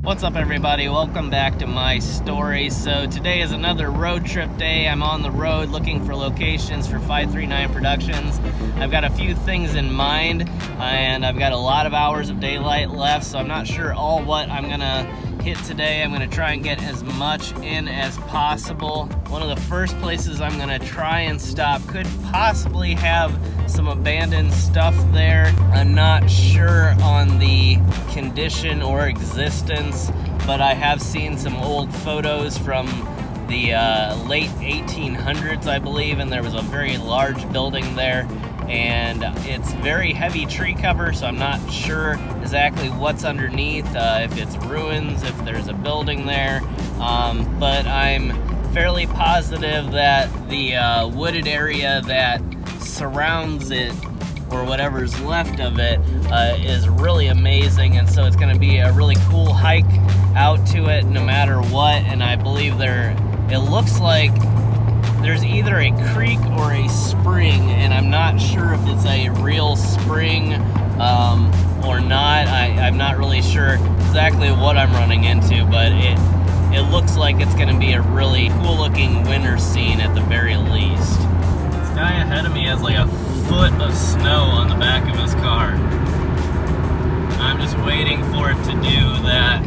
What's up, everybody? Welcome back to my story. So today is another road trip day. I'm on the road looking for locations for 539 Productions. I've got a few things in mind and I've got a lot of hours of daylight left, so I'm not sure all what I'm gonna hit today. I'm gonna try and get as much in as possible. One of the first places I'm gonna try and stop could possibly have some abandoned stuff there. I'm not sure on the condition or existence, but I have seen some old photos from the late 1800s, I believe, and there was a very large building there, and it's very heavy tree cover, so I'm not sure exactly what's underneath, if it's ruins, if there's a building there, but I'm fairly positive that the wooded area that surrounds it, or whatever's left of it, is really amazing, and so it's going to be a really cool hike out to it no matter what. And I believe it looks like there's either a creek or a spring, and I'm not sure if it's a real spring or not. I'm not really sure exactly what I'm running into, but it looks like it's going to be a really cool looking winter scene at the very least. This guy ahead of me has like a foot of snow on the back of his car. I'm just waiting for it to do that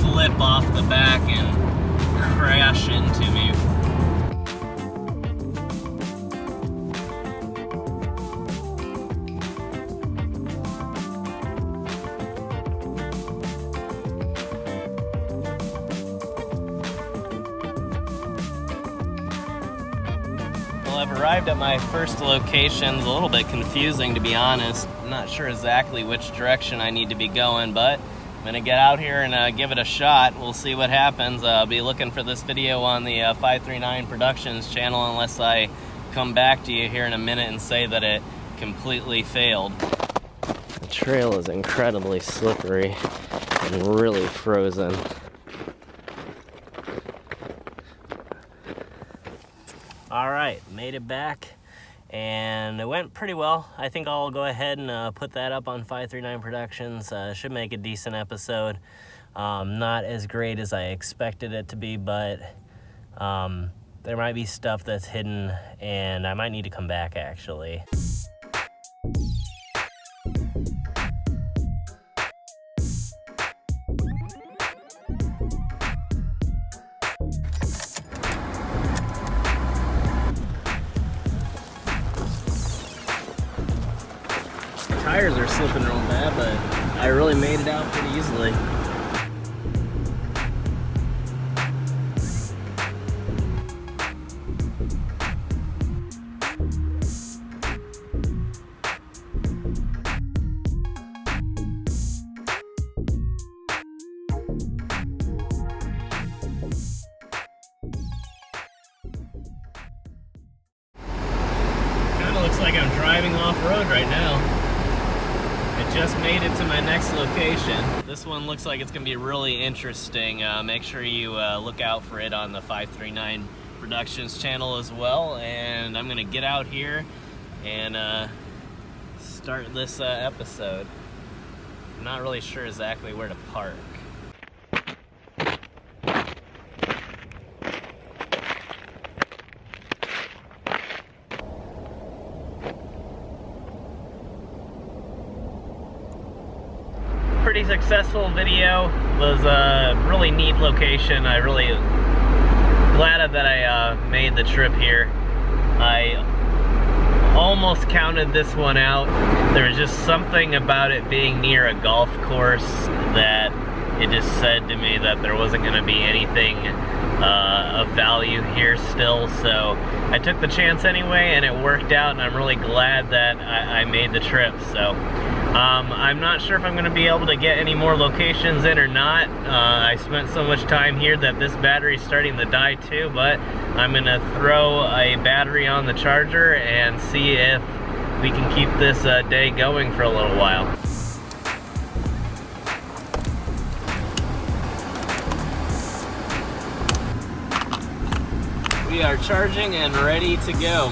flip off the back and crash into me. I've arrived at my first location. It's a little bit confusing, to be honest. I'm not sure exactly which direction I need to be going, but I'm gonna get out here and give it a shot. We'll see what happens. I'll be looking for this video on the 539 Productions channel unless I come back to you here in a minute and say that it completely failed. The trail is incredibly slippery and really frozen. Alright, made it back, and it went pretty well. I think I'll go ahead and put that up on 539 Productions. Should make a decent episode. Not as great as I expected it to be, but there might be stuff that's hidden, and I might need to come back, actually. Tires are slipping real bad, but I really made it out pretty easily. Kinda looks like I'm driving off-road right now. I just made it to my next location. This one looks like it's gonna be really interesting. Make sure you look out for it on the 539 Productions channel as well. And I'm gonna get out here and start this episode. I'm not really sure exactly where to park. Pretty successful video. Was a really neat location. I really glad that I made the trip here. I almost counted this one out. There was just something about it being near a golf course that it just said to me that there wasn't going to be anything of value here still, so I took the chance anyway, and it worked out, and I'm really glad that I made the trip. So I'm not sure if I'm going to be able to get any more locations in or not. I spent so much time here that this battery's starting to die too, but I'm going to throw a battery on the charger and see if we can keep this day going for a little while. We are charging and ready to go.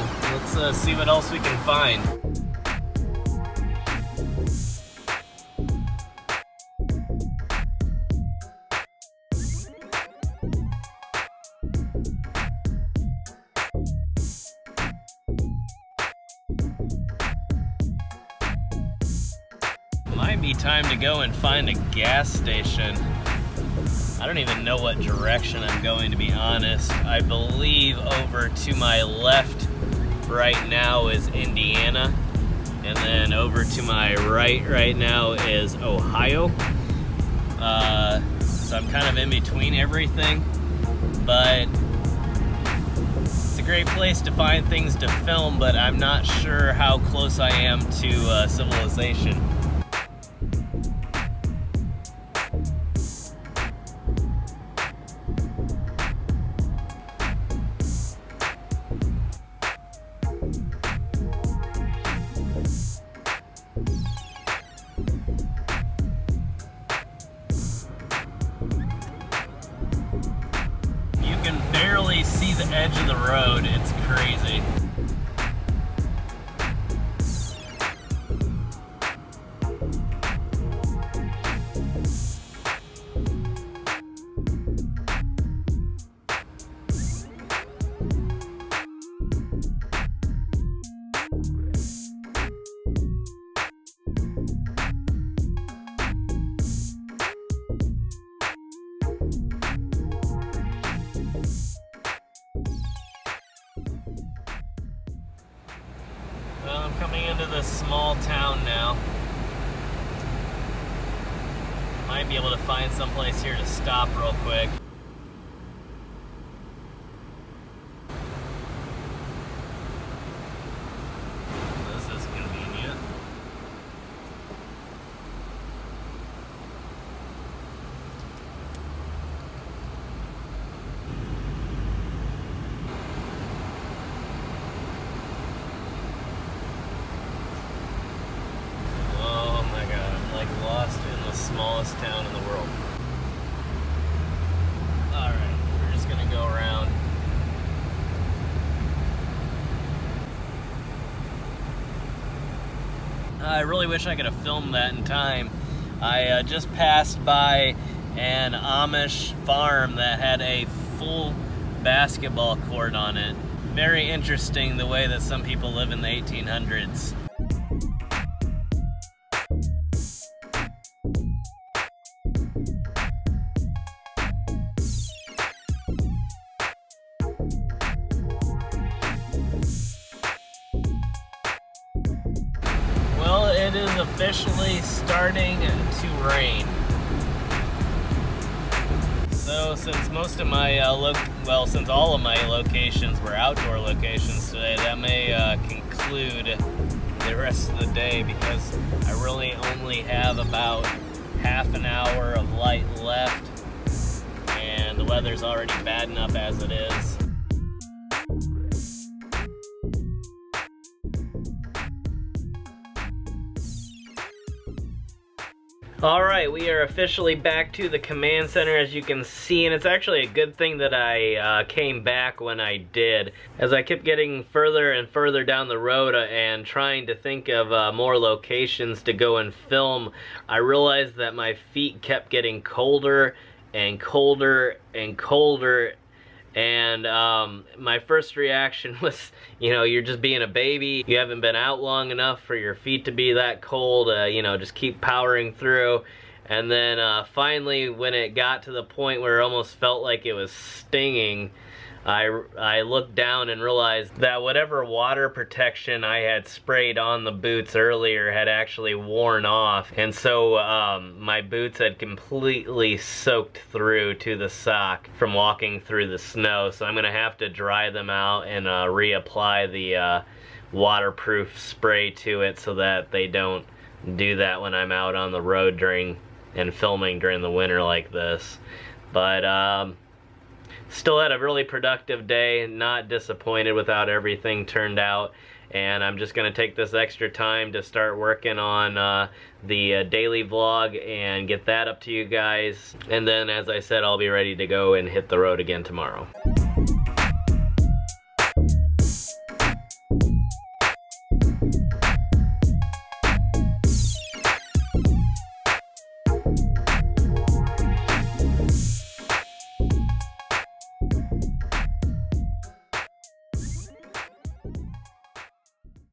Let's see what else we can find. Might be time to go and find a gas station. I don't even know what direction I'm going, to be honest. I believe over to my left right now is Indiana, and then over to my right now is Ohio. So I'm kind of in between everything, but it's a great place to find things to film, but I'm not sure how close I am to civilization. You can barely see the edge of the road. It's crazy. Well, I'm coming into this small town now. Might be able to find someplace here to stop real quick. This is convenient. Lost in the smallest town in the world. Alright, we're just gonna go around. I really wish I could have filmed that in time. I just passed by an Amish farm that had a full basketball court on it. Very interesting the way that some people live in the 1800s. Well, it is officially starting to rain. So since most of my, since all of my locations were outdoor locations today, that may conclude the rest of the day, because I really only have about half an hour of light left, and the weather's already bad enough as it is. Alright, we are officially back to the command center, as you can see, and it's actually a good thing that I came back when I did. As I kept getting further and further down the road and trying to think of more locations to go and film, I realized that my feet kept getting colder and colder and colder. And my first reaction was, you know, you're just being a baby. You haven't been out long enough for your feet to be that cold. You know, just keep powering through. And then finally, when it got to the point where it almost felt like it was stinging, I looked down and realized that whatever water protection I had sprayed on the boots earlier had actually worn off, and so my boots had completely soaked through to the sock from walking through the snow. So I'm gonna have to dry them out and reapply the waterproof spray to it so that they don't do that when I'm out on the road and filming during the winter like this. But still had a really productive day, not disappointed with how everything turned out, and I'm just going to take this extra time to start working on the daily vlog and get that up to you guys, and then, as I said, I'll be ready to go and hit the road again tomorrow.